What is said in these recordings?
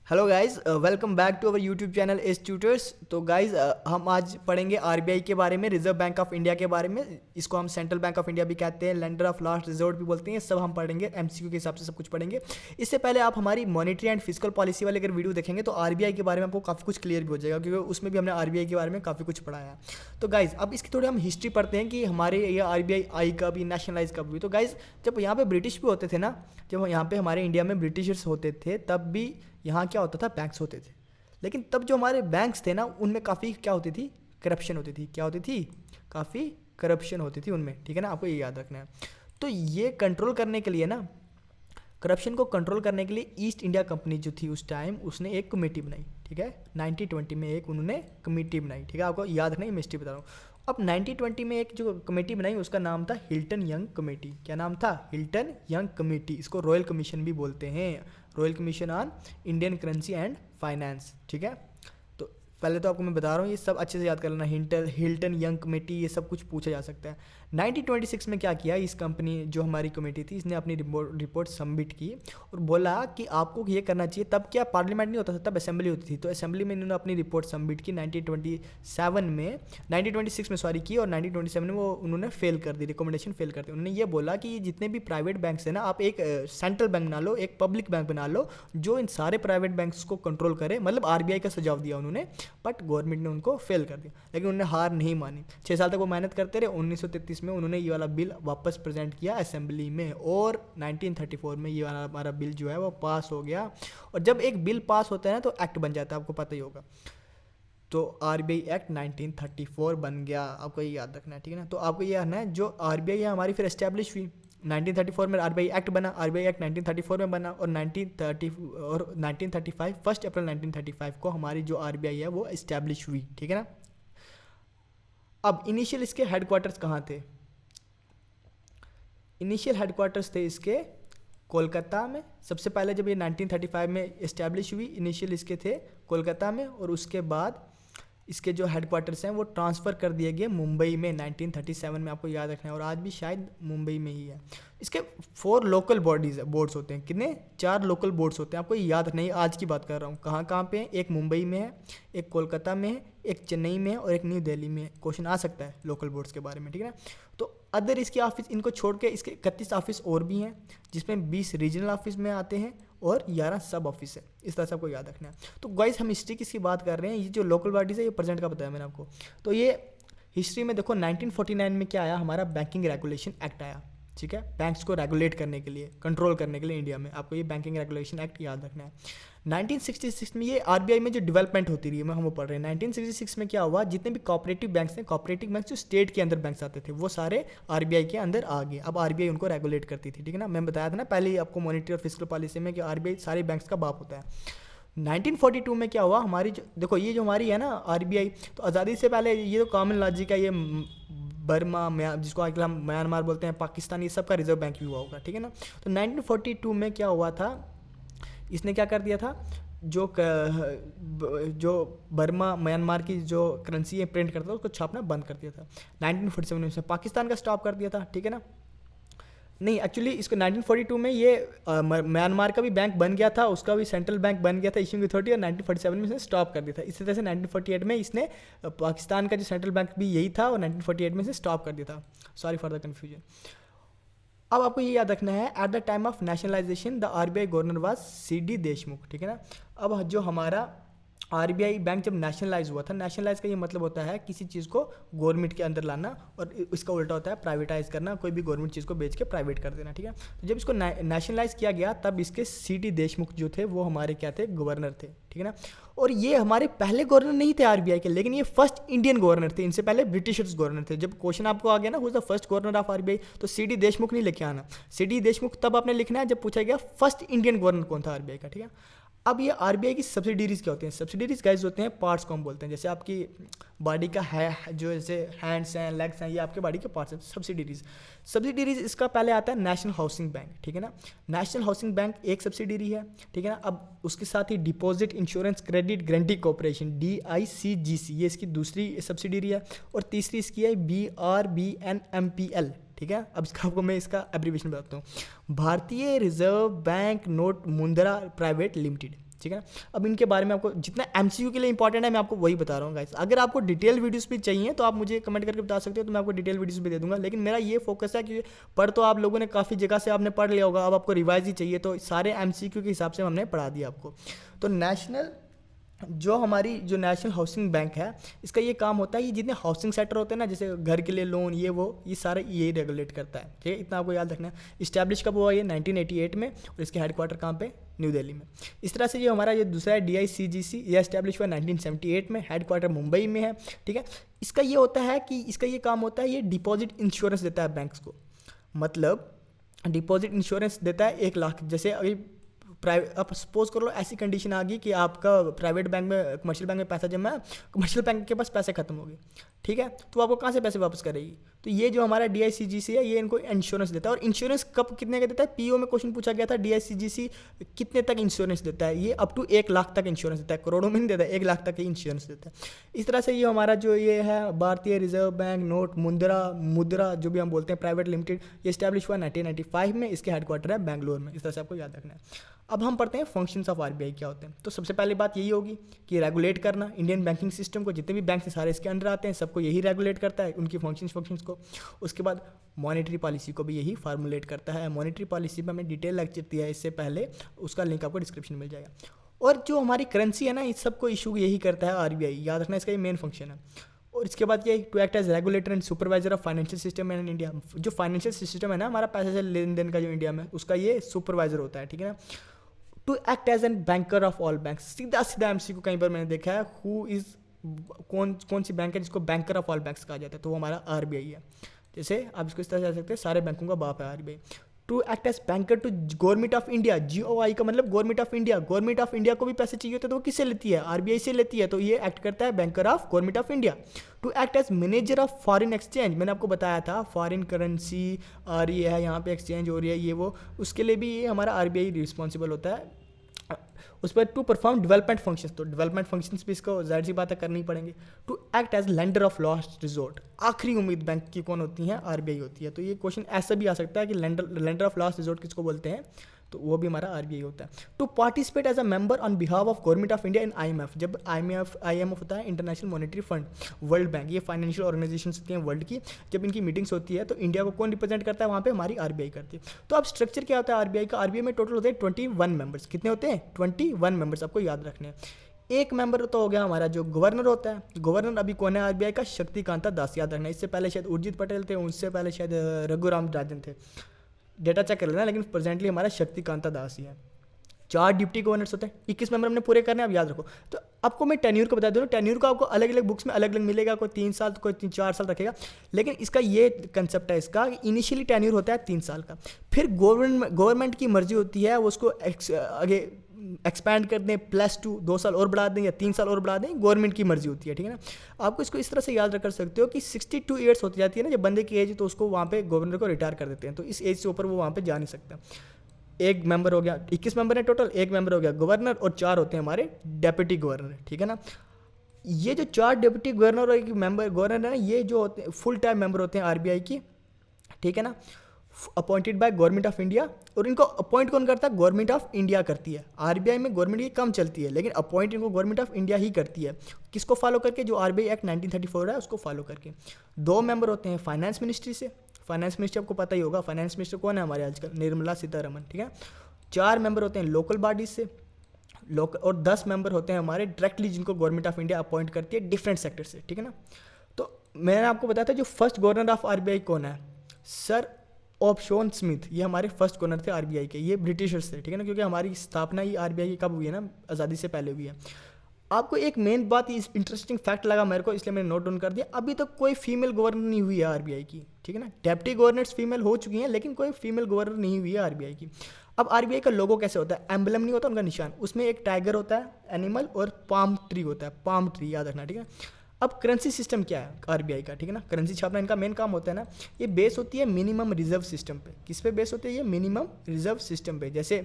Hello guys, welcome back to our YouTube channel S tutors. तो guys, हम आज पढ़ेंगे आरबीआई के बारे में, रिजर्व बैंक ऑफ इंडिया के बारे में। इसको हम सेंट्रल बैंक ऑफ इंडिया भी कहते हैं, लेंडर ऑफ लास्ट रिजोर्ट भी बोलते हैं। सब हम पढ़ेंगे, एमसीक्यू के हिसाब से सब कुछ पढ़ेंगे। इससे पहले आप हमारी मॉनेटरी एंड फिजिकल पॉलिसी वाले अगर वीडियो देखेंगे तो आरबीआई के बारे में आपको काफ़ी कुछ क्लियर भी हो जाएगा, क्योंकि उसमें भी हमने आरबीआई के बारे में काफ़ी कुछ पढ़ाया है। तो गाइज अब इसकी थोड़ी हम हिस्ट्री पढ़ते हैं कि हमारे ये आरबीआई आई कब, नेशनलाइज कब हुई। तो गाइज जब यहाँ पे ब्रिटिश भी होते थे ना, जब यहाँ पे हमारे इंडिया में ब्रिटिशर्स होते थे तब भी यहाँ क्या होता था, बैंक्स होते थे। लेकिन तब जो हमारे बैंक्स थे ना, उनमें काफ़ी क्या होती थी, करप्शन होती थी। क्या होती थी? काफ़ी करप्शन होती थी उनमें, ठीक है ना। आपको ये याद रखना है। तो ये कंट्रोल करने के लिए ना, करप्शन को कंट्रोल करने के लिए ईस्ट इंडिया कंपनी जो थी उस टाइम, उसने एक कमेटी बनाई, ठीक है। 1920 में एक उन्होंने कमेटी बनाई, ठीक है। आपको याद रखना है, मैं हिस्ट्री बता रहा हूँ। अब 1920 में एक जो कमेटी बनाई उसका नाम था हिल्टन यंग कमेटी। क्या नाम था? Hilton young committee. इसको रॉयल कमीशन भी बोलते हैं, royal commission on Indian currency and finance, ठीक है। तो पहले तो आपको मैं बता रहा हूँ, ये सब अच्छे से याद कर लेना। हिल्टन यंग कमेटी, ये सब कुछ पूछा जा सकता है। 1926 में क्या किया इस कंपनी, जो हमारी कमेटी थी, इसने अपनी रिपोर्ट सबमिट की और बोला कि आपको ये करना चाहिए। तब क्या पार्लियामेंट नहीं होता था, तब असेंबली होती थी। तो असेंबली में इन्होंने अपनी रिपोर्ट सबमिट की 1926 में सॉरी की, और 1927 में वो उन्होंने फेल कर दी, रिकमेंडेशन फेल कर दी। उन्होंने ये बोला कि जितने भी प्राइवेट बैंक्स हैं ना, आप एक सेंट्रल बैंक बना लो, एक पब्लिक बैंक बना लो जो इन सारे प्राइवेट बैंक्स को कंट्रोल करे। मतलब आरबीआई का सुझाव दिया उन्होंने, बट गवर्नमेंट ने उनको फेल कर दिया। लेकिन उन्होंने हार नहीं मानी, 6 साल तक वो मेहनत करते रहे। 1933 में उन्होंने ये वाला बिल वापस प्रेजेंट किया असेंबली में, और 1934 में ये वाला हमारा बिल जो है वो पास हो गया। और जब एक बिल पास होता है ना तो एक्ट बन जाता है, आपको पता ही होगा। तो आरबीआई एक्ट 1934 बन गया, आपको ये याद रखना है, ठीक है ना। तो आपको ये याद है, जो आरबीआई है हमारी फिर एस्टेब्लिश हुई 1934 में। आरबीआई एक्ट बना, आरबीआई एक्ट 1934 में बना, और 1935 1 अप्रैल 1935 को हमारी जो आरबीआई है वो इस्टेब्लिश हुई, ठीक है ना। अब इनिशियल इसके हेडक्वार्टर्स कहाँ थे? इनिशियल हेडक्वार्टर्स थे इसके कोलकाता में। सबसे पहले जब ये 1935 में इस्टेब्लिश हुई, इनिशियल इसके थे कोलकाता में, और उसके बाद इसके जो हेडक्वार्टर्स हैं वो ट्रांसफ़र कर दिए गए मुंबई में 1937 में। आपको याद रखना है, और आज भी शायद मुंबई में ही है। इसके 4 लोकल बोर्ड्स होते हैं। कितने? 4 लोकल बोर्ड्स होते हैं। आपको ये याद रखना है, आज की बात कर रहा हूँ। कहाँ कहाँ पे हैं? एक मुंबई में है, एक कोलकाता में है, एक चेन्नई में है, और एक न्यू दिल्ली में है। क्वेश्चन आ सकता है लोकल बोर्ड्स के बारे में, ठीक है ना। तो अदर इसके ऑफिस, इनको छोड़ के इसके 31 ऑफिस और भी हैं, जिसमें 20 रीजनल ऑफिस में आते हैं और 11 सब ऑफिस है। इस तरह से आपको याद रखना है। तो गाइस हम हिस्ट्री किसकी बात कर रहे हैं? ये जो लोकल बॉडीज़ है, ये प्रेजेंट का बताया मैंने आपको। तो ये हिस्ट्री में देखो, 1949 में क्या आया, हमारा बैंकिंग रेगुलेशन एक्ट आया, ठीक है। बैंक्स को रेगुलेट करने के लिए, कंट्रोल करने के लिए इंडिया में। आपको ये बैंकिंग रेगुलेशन एक्ट याद रखना है। 1966 में ये आरबीआई में जो डेवलपमेंट होती रही है, हम वो पढ़ रहे हैं। 1966 में क्या हुआ, जितने भी कोऑपरेटिव बैंक्स थे, कोऑपरेटिव बैंक्स जो स्टेट के अंदर बैंक्स आते थे, वो सारे आरबीआई के अंदर आ गए। अब आरबीआई उनको रेगुलेट करती थी, ठीक है ना। मैं बताया था ना पहले ही आपको मॉनेटरी और फिस्कल पॉलिसी में, कि आरबीआई सारे बैंक्स का बाप होता है। 1942 में क्या हुआ, हमारी जो देखो, ये जो हमारी है ना आरबीआई, तो आज़ादी से पहले ये जो कॉमन लॉजिक है, ये बर्मा, जिसको आजकल हम म्यांमार बोलते हैं, पाकिस्तान, ये सब का रिजर्व बैंक भी हुआ होगा, ठीक है ना। तो 1942 में क्या हुआ था, इसने क्या कर दिया था, जो बर्मा म्यांमार की जो करेंसी है प्रिंट करता था, उसको छापना बंद कर दिया था। 1947 में पाकिस्तान का स्टॉप कर दिया था, ठीक है ना। नहीं, एक्चुअली इसको 1942 में ये म्यांमार का भी बैंक बन गया था, उसका भी सेंट्रल बैंक बन गया था इशूइंग अथॉरिटी, और 1947 में इसने स्टॉप कर दिया था। इसी तरह से 1948 में इसने पाकिस्तान का जो सेंट्रल बैंक भी यही था, और 1948 में इसने स्टॉप कर दिया था। Sorry for the confusion. अब आपको ये याद रखना है, at the time of nationalisation the RBI governor was CD Deshmukh, ठीक है ना। अब जो हमारा आरबीआई बैंक जब नेशनलाइज हुआ था, नेशनलाइज का ये मतलब होता है किसी चीज़ को गवर्नमेंट के अंदर लाना, और इसका उल्टा होता है प्राइवेटाइज करना, कोई भी गवर्नमेंट चीज़ को बेच के प्राइवेट कर देना, ठीक है। तो जब इसको नेशनलाइज किया गया, तब इसके सीडी देशमुख जो थे वो हमारे क्या थे, गवर्नर थे, ठीक है ना। और ये हमारे पहले गवर्नर नहीं थे आरबीआई के, लेकिन ये फर्स्ट इंडियन गवर्नर थे। इनसे पहले ब्रिटिशर्स गवर्नर थे। जब क्वेश्चन आपको आ गया ना, who is the first governor of RBI, तो सीडी देशमुख नहीं लेके आना। सीडी देशमुख तब आपने लिखना है जब पूछा गया फर्स्ट इंडियन गवर्नर कौन था आरबीआई का, ठीक है। अब ये आरबीआई की सब्सिडीरीज क्या होती हैं? सब्सिडीरीज गाइस होते हैं पार्ट्स को हम बोलते हैं। जैसे आपकी बॉडी का है, जो जैसे हैंड्स हैं, लेग्स हैं, ये आपके बॉडी के पार्ट्स हैं, सब्सिडीरीज इसका पहले आता है नेशनल हाउसिंग बैंक, ठीक है ना। नेशनल हाउसिंग बैंक एक सब्सिडीरी है, ठीक है ना। अब उसके साथ ही deposit insurance credit guarantee corporation, DICGC, ये इसकी दूसरी सब्सिडीरी है, और तीसरी इसकी है BRBNMPL, ठीक है। अब इसका आपको मैं इसका एब्रीविएशन बताता हूँ, भारतीय रिजर्व बैंक नोट मुद्रा प्राइवेट लिमिटेड, ठीक है ना। अब इनके बारे में आपको जितना MCQ के लिए इंपॉर्टेंट है मैं आपको वही बता रहा हूँ गाइस। अगर आपको डिटेल वीडियोस भी चाहिए तो आप मुझे कमेंट करके बता सकते हो, तो मैं आपको डिटेल वीडियोस भी दे दूंगा। लेकिन मेरा ये फोकस है कि पढ़ तो आप लोगों ने काफ़ी जगह से आपने पढ़ लिया होगा, अब आपको रिवाइज ही चाहिए, तो सारे MCQ के हिसाब से हमने पढ़ा दिया आपको। तो जो नेशनल हाउसिंग बैंक है, इसका ये काम होता है, ये जितने हाउसिंग सेक्टर होते हैं ना, जैसे घर के लिए लोन, ये सारे यही रेगुलेट करता है, ठीक है। इतना आपको याद रखना है। इस्टेब्लिश कब हुआ ये 1988 में, और इसके हेडक्वार्टर कहाँ पे, न्यू दिल्ली में। इस तरह से ये हमारा ये दूसरा है DICGC, ये एस्टैब्लिश हुआ 1978 में, हेडक्वार्टर मुंबई में है, ठीक है। इसका ये होता है कि इसका ये काम होता है, ये डिपॉजिट इंश्योरेंस देता है बैंक्स को। मतलब डिपॉजिट इंश्योरेंस देता है 1 लाख। जैसे अभी अब सपोज कर लो ऐसी कंडीशन आ गई कि आपका प्राइवेट बैंक में, कमर्शियल बैंक में पैसा जमा है, कमर्शियल बैंक के पास पैसे खत्म हो गए, ठीक है, तो आपको कहाँ से पैसे वापस करेगी। तो ये जो हमारा DICGC है, ये इनको इंश्योरेंस देता है। और इंश्योरेंस कब कितने का देता है, PO में क्वेश्चन पूछा गया था, DICGC कितने तक इंश्योरेंस देता है, ये अप टू 1 लाख तक इंश्योरेंस देता है, करोड़ों में नहीं देता है, 1 लाख तक ही इंश्योरेंस देता है। इस तरह से ये हमारा जो ये है भारतीय रिजर्व बैंक नोट मुद्रा जो भी हम बोलते हैं प्राइवेट लिमिटेड, ये स्टैब्लिश हुआ 1995 में, इसके हेडक्वार्टर है बैंगलोर में। इस तरह से आपको याद रखना है। अब हम पढ़ते हैं फंक्शंस ऑफ RBI क्या होते हैं। तो सबसे पहली बात यही होगी कि रेगुलेट करना इंडियन बैंकिंग सिस्टम को, जितने भी बैंक हैं सारे इसके अंडर आते हैं, सबको यही रेगुलेट करता है, उनकी फंक्शंस को। उसके बाद मॉनेटरी पॉलिसी को भी यही फार्मुलेट करता है। मॉनेटरी पॉलिसी पर हमें डिटेल लेक्चर दिया है इससे पहले, उसका लिंक आपको डिस्क्रिप्शन में मिल जाएगा। और जो हमारी करेंसी है ना, इस सबको इशू यही करता है RBI, याद रखना, इसका ये मेन फंक्शन है। और इसके बाद ये to act as regulator and supervisor of financial system in India. जो फाइनेंशियल सिस्टम है ना हमारा, पैसे से लेन देन का जो इंडिया में, उसका ये सुपरवाइजर होता है, ठीक है ना। To act as an banker of all banks, सीधा MCQ कहीं पर मैंने देखा है, हु इज कौन सी बैंक है जिसको बैंकर ऑफ ऑल बैंक्स कहा जाता है, तो वो हमारा RBI है। जैसे आप इसको इस तरह से जा सकते हैं, सारे बैंकों का बाप है RBI। To act as banker to government of India, GOI का मतलब government of India. Government of India को भी पैसे चाहिए होते हैं तो वो किससे लेती है, RBI से लेती है, तो ये एक्ट करता है banker of government of India. To act as manager of foreign exchange, मैंने आपको बताया था फॉरेन करेंसी आ रही है, यहाँ पे एक्सचेंज हो रही है, ये वो, उसके लिए भी ये हमारा RBI रिस्पॉन्सिबल होता है। उस पर टू परफॉर्म डेवलपमेंट फंक्शंस, तो डेवलपमेंट फंक्शंस भी इसको जाहिर सी बात है करनी पड़ेंगे। To act as lender of last resort, आखिरी उम्मीद बैंक की कौन होती है, RBI होती है। तो ये क्वेश्चन ऐसा भी आ सकता है कि लेंडर ऑफ लास्ट रिजोर्ट किसको बोलते हैं, तो वो भी हमारा RBI होता है। To participate as a member on behalf of government of India in IMF, जब IMF होता है international monetary fund, world bank, ये फाइनेंशियल ऑर्गेनाइजेशन होती हैं वर्ल्ड की, जब इनकी मीटिंग्स होती है तो इंडिया को कौन रिप्रेजेंट करता है वहाँ पे, हमारी RBI करती है। तो अब स्ट्रक्चर क्या होता है RBI का, RBI में टोटल होते हैं 21 मेंबर्स। कितने होते हैं, 21 मेंबर्स, आपको याद रखने हैं। एक मेंबर तो हो गया हमारा जो गवर्नर होता है। गवर्नर अभी कौन है RBI का, शक्तिकांता दास, याद रखना। इससे पहले शायद उर्जित पटेल थे, उससे पहले शायद रघुराम राजन थे, डेटा चेक कर लेना, लेकिन प्रेजेंटली हमारा शक्तिकांता दास ही है। 4 डिप्टी गवर्नर्स होते हैं, 21 मेंबर हमने पूरे करने हैं, अब याद रखो। तो आपको मैं टेन्यूर को बता दूँ, टेन्यूर को आपको अलग अलग बुक्स में अलग अलग मिलेगा, कोई 3 साल तो कोई 4 साल रखेगा, लेकिन इसका ये कंसेप्ट है इसका, इनिशियली टेन्यूर होता है 3 साल का, फिर गवर्नमेंट की मर्जी होती है वो उसको आगे एक्सपैंड कर दें, +2 2 साल और बढ़ा दें या 3 साल और बढ़ा दें, गवर्नमेंट की मर्जी होती है, ठीक है ना। आपको इसको इस तरह से याद रख सकते हो कि 62 ईयर्स होती जाती है ना जब बंदे की एज, तो उसको वहाँ पे गवर्नर को रिटायर कर देते हैं, तो इस एज से ऊपर वो वहाँ पे जा नहीं सकता। एक मेंबर हो गया, 21 मेंबर है टोटल, एक मेंबर हो गया गवर्नर और 4 होते हैं हमारे डेप्यूटी गवर्नर, ठीक है ना। ये जो 4 डेप्यूटी गवर्नर और एक मेंबर गवर्नर है ना, ये जो होते हैं फुल टाइम मेंबर होते हैं RBI की, ठीक है ना, appointed by government of India. और इनको अपॉइंट कौन करता है, गवर्नमेंट ऑफ इंडिया करती है। RBI में गवर्नमेंट की कम चलती है, लेकिन अपॉइंट इनको गवर्नमेंट ऑफ इंडिया ही करती है। किसको फॉलो करके, जो RBI एक्ट 1934 है उसको फॉलो करके। 2 मेंबर होते हैं फाइनेंस मिनिस्ट्री से, फाइनेंस मिनिस्टर आपको पता ही होगा, फाइनेंस मिनिस्टर कौन है हमारे आजकल, निर्मला सीतारमण, ठीक है। 4 मेंबर होते हैं लोकल बॉडीज से, और 10 मेंबर होते हैं हमारे डायरेक्टली जिनको गवर्नमेंट ऑफ इंडिया अपॉइंट करती है डिफरेंट सेक्टर से, ठीक है ना। तो मैंने आपको बताया था जो फर्स्ट गवर्नर ऑफ RBI कौन है, सर ऑप्शन स्मिथ, ये हमारे फर्स्ट गवर्नर थे RBI के, ये ब्रिटिशर्स थे, ठीक है ना, क्योंकि हमारी स्थापना ही RBI की कब हुई है ना, आज़ादी से पहले हुई है। आपको एक मेन बात इंटरेस्टिंग फैक्ट लगा मेरे को, इसलिए मैंने नोट डाउन कर दिया, अभी तक कोई फीमेल गवर्नर नहीं हुई है RBI की, ठीक है ना। डेप्टी गवर्नर्स फीमेल हो चुकी हैं, लेकिन कोई फीमेल गवर्नर नहीं हुई है RBI की। अब RBI का लोगो कैसे होता है, एम्बलम नहीं होता उनका निशान, उसमें एक टाइगर होता है एनिमल और पाम ट्री होता है, पाम ट्री याद रखना, ठीक है। अब करेंसी सिस्टम क्या है RBI का, ठीक है ना, करेंसी छापना इनका मेन काम होता है ना, ये बेस होती है मिनिमम रिजर्व सिस्टम पे। किस पे बेस होती है ये, मिनिमम रिजर्व सिस्टम पे। जैसे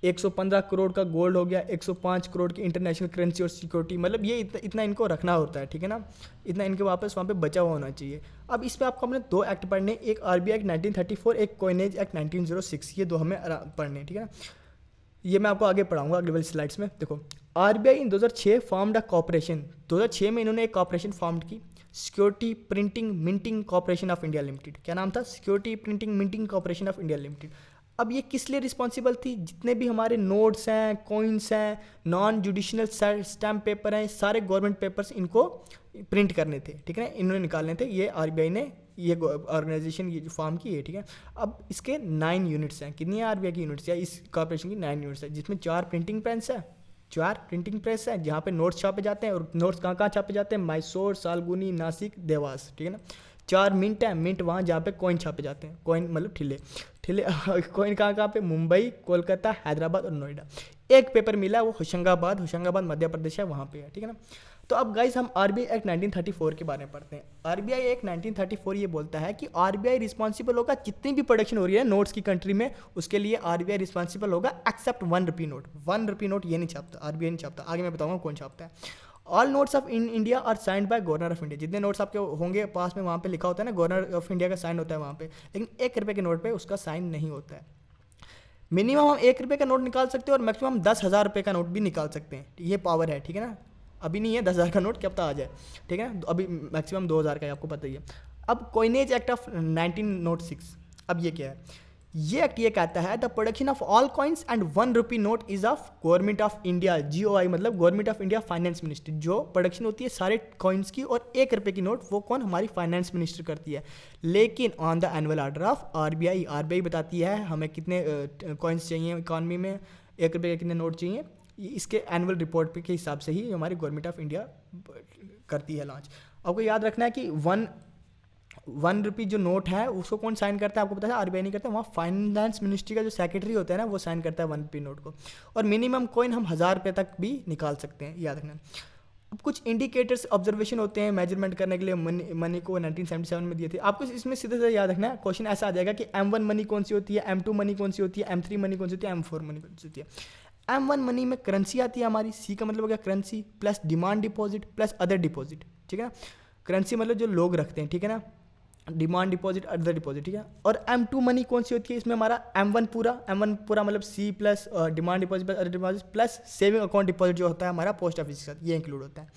115 करोड़ का गोल्ड हो गया, 105 करोड़ की इंटरनेशनल करेंसी और सिक्योरिटी, मतलब ये इतना इनको रखना होता है, ठीक है ना, इतना इनके वापस वहाँ पे बचा हुआ होना चाहिए। अब इस पे आपको हमने 2 एक्ट पढ़ने, एक RBI एक्ट 1934, एक कॉइनेज एक्ट 1906, ये 2 हमें पढ़ने, ठीक है ना। ये मैं आपको आगे पढ़ाऊंगा अगले वाली स्लाइड्स में। देखो, RBI in 2006 formed a corporation, 2006 में इन्होंने एक कॉर्पोरेशन फॉर्म की, security printing minting corporation of India limited. क्या नाम था? Security printing minting corporation of India limited. अब ये किस लिए रिस्पॉन्सिबल थी? जितने भी हमारे नोट्स हैं, कॉइन्स हैं, नॉन जुडिशनल स्टैम्प पेपर हैं, सारे गवर्नमेंट पेपर्स इनको प्रिंट करने थे, ठीक है ना, इन्होंने निकालने थे। ये आरबीआई ने ये ऑर्गेनाइजेशन ये जो फॉर्म की है, ठीक है। अब इसके 9 यूनिट्स हैं। कितनी है आरबीआई की यूनिट्स या इस कॉर्पोरेशन की? 9 यूनिट्स है, जिसमें 4 प्रिंटिंग प्रेस है, 4 प्रिंटिंग प्रेस है जहाँ पे नोट्स छापे जाते हैं। और नोट्स कहाँ कहाँ छापे जाते हैं? मैसूर, सालगुनी, नासिक, देवास, ठीक है ना। 4 मिंट है, मिंट वहाँ जहाँ पे कॉइन छापे जाते हैं, कॉइन मतलब ठिल्ले ठिल्ले कॉइन कहाँ कहाँ पे? मुंबई, कोलकाता, हैदराबाद और नोएडा। एक पेपर मिला वो होशंगाबाद मध्य प्रदेश है, वहाँ पे है, ठीक है ना। तो अब गाइस हम आरबीआई एक्ट 1934 के बारे में पढ़ते हैं। आरबीआई एक्ट 1934 ये बोलता है कि आरबीआई रिस्पॉन्सिबल होगा जितनी भी प्रोडक्शन हो रही है नोट्स की कंट्री में, उसके लिए आरबीआई रिस्पॉन्सिबल होगा except 1 rupee note. 1 rupee note ये नहीं छापता, आरबीआई नहीं छापता। आगे मैं बताऊंगा कौन छापता है। All notes of in India are signed by governor of India. जितने नोट्स आपके होंगे पास में, वहाँ पे लिखा होता है ना गवर्नर ऑफ इंडिया का साइन होता है वहाँ पे, लेकिन 1 रुपये के नोट पे उसका साइन नहीं होता है। मिनिमम हम 1 रुपये का नोट निकाल सकते हैं और मैक्सिमम 10,000 रुपये का नोट भी निकाल सकते हैं। ये पावर है, ठीक है ना। अभी नहीं है 10,000 का नोट, क्या पता आ जाए, ठीक है। अभी मैक्सिमम 2,000 का है, आपको पता ही है। अब कॉइनेज एक्ट ऑफ 1906, अब ये क्या है? ये एक्ट ये कहता है the production of all coins and 1 rupee note is of government of India, GOI मतलब government of India finance ministry. जो प्रोडक्शन होती है सारे कॉइन्स की और 1 रुपये की नोट, वो कौन? हमारी फाइनेंस मिनिस्टर करती है। लेकिन on the annual order of RBI, RBI बताती है हमें कितने कॉइन्स चाहिए इकॉनमी में, 1 रुपये के कितने नोट चाहिए। इसके एनुअल रिपोर्ट के हिसाब से ही हमारी गवर्नमेंट ऑफ इंडिया करती है लॉन्च। आपको याद रखना है कि 1 रुपी जो नोट है उसको कौन साइन करता है? आपको पता है आरबीआई नहीं करता, वहाँ फाइनेंस मिनिस्ट्री का जो सेक्रेटरी होता है ना, वो साइन करता है 1 रुपी नोट को। और मिनिमम कॉइन हम 1000 रुपये तक भी निकाल सकते हैं, याद रखना। अब कुछ इंडिकेटर्स ऑब्जर्वेशन होते हैं मेजरमेंट करने के लिए, मनी को 1977 में दिए थे। आपको इसमें सीधे से याद रखना है, क्वेश्चन ऐसा आ जाएगा कि M1 मनी कौन सी होती है, M2 मनी कौन सी होती है, M3 मनी कौन सी होती है, M4 मनी कौन सी होती है। M1 मनी में करेंसी आती है हमारी, C का मतलब हो गया currency plus demand deposit plus other deposit, ठीक है ना। करेंसी मतलब जो लोग रखते हैं, ठीक है ना, डिमांड डिपॉजिट अदर डिपॉजिट, ठीक है। और M2 मनी कौन सी होती है? इसमें हमारा M1 पूरा मतलब C plus demand deposit plus other deposit plus saving account deposit जो होता है हमारा पोस्ट ऑफिस के साथ, ये इंक्लूड होता है।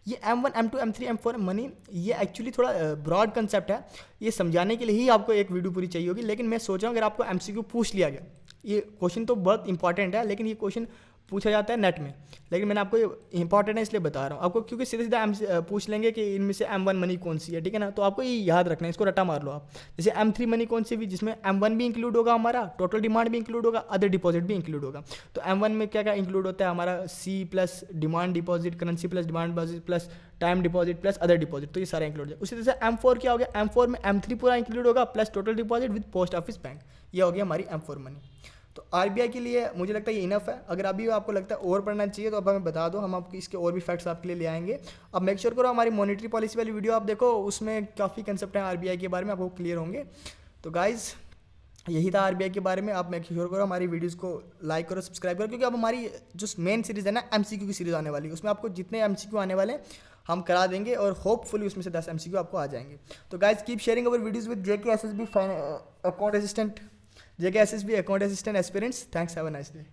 ये M1, M2, M3, M4 money, ये एक्चुअली थोड़ा ब्रॉड कंसेप्ट है। ये समझाने के लिए ही आपको एक वीडियो पूरी चाहिए होगी, लेकिन मैं सोच रहा हूँ अगर आपको MCQ पूछ लिया गया, ये क्वेश्चन तो बहुत इंपॉर्टेंट है, लेकिन ये क्वेश्चन पूछा जाता है नेट में, लेकिन मैंने आपको ये इंपॉर्टेंट है इसलिए बता रहा हूँ आपको, क्योंकि सीधे सीधा पूछ लेंगे कि इनमें से M1 मनी कौन सी है, ठीक है ना। तो आपको ये याद रखना है, इसको रटा मार लो आप। जैसे M3 मनी कौन सी भी, जिसमें M1 भी इंक्लूड होगा, हमारा टोटल डिमांड भी इंक्लूड होगा, अदर डिपॉजिट भी इंक्लूड होगा। तो M1 में क्या क्या इंक्लूड होता है हमारा? C plus demand deposit, currency plus demand deposit plus time deposit plus other deposit, तो ये सारा इंक्लूड है। उसी तरह से M4 क्या हो गया? M4 में M3 पूरा इंक्लूड होगा plus total deposit with post office bank, ये हो गया हमारी M4 मनी। तो आरबीआई के लिए मुझे लगता है ये इनफ है। अगर अभी आपको लगता है और पढ़ना चाहिए तो अब हमें बता दो, हम आपके इसके और भी फैक्ट्स आपके लिए ले आएंगे। अब मेक श्योर करो हमारी मॉनेटरी पॉलिसी वाली वीडियो आप देखो, उसमें काफ़ी कंसेप्ट हैं आरबीआई के बारे में, आपको क्लियर होंगे। तो गाइज़ यही था आरबीआई के बारे में। आप मेक श्योर करो हमारी वीडियोज़ को लाइक करो, सब्सक्राइब करो, क्योंकि अब हमारी जो मेन सीरीज़ है ना MCQ की सीरीज़ आने वाली है, उसमें आपको जितने MCQ आने वाले हम करा देंगे और होपफुली उसमें से 10 MCQ आपको आ जाएंगे। तो guys keep sharing our videos with JK SSB account assistant, JK SSB account assistant aspirants. Thanks, have a nice day.